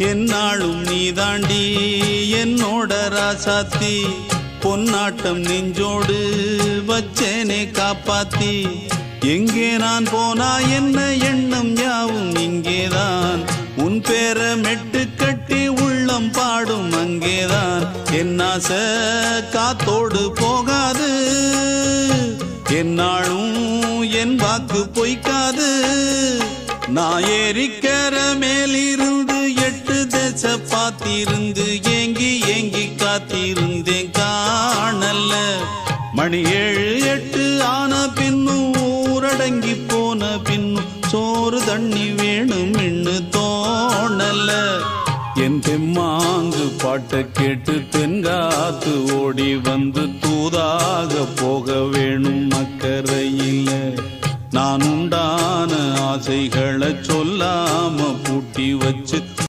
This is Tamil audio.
என்னாலும் நீ தாண்டி என்னோட ராசாத்தி பொன்னாட்டம் நெஞ்சோடு வச்சேனே காப்பாத்தி எங்கே நான் போனா என்ன எண்ணம் யாவும் இங்கேதான் உன் பேர மெட்டு கட்டி உள்ளம் பாடும் அங்கேதான் என் ஆசை காத்தோடு போகாது என்னாலும் என் வாக்கு பொய்க்காது நான் ஏறிக்கிற மேலிருந்து 8 தேச பார்த்திருந்து ஏங்கி ஏங்கி காத்திருந்தேன் காணல்ல மணி 7 8 ஆன பின்னும் ஊரடங்கி போன பின்னும் சோறு தண்ணி வேணும் என்று தோணல என் தெம்மாங்கு பாட்டை கேட்டு தென்காத்து ஓடி வந்து தூதாக போக வேணும் அக்கறையில் நான் உண்டான ஆசைகளை சொல்லாம பூட்டி வச்சு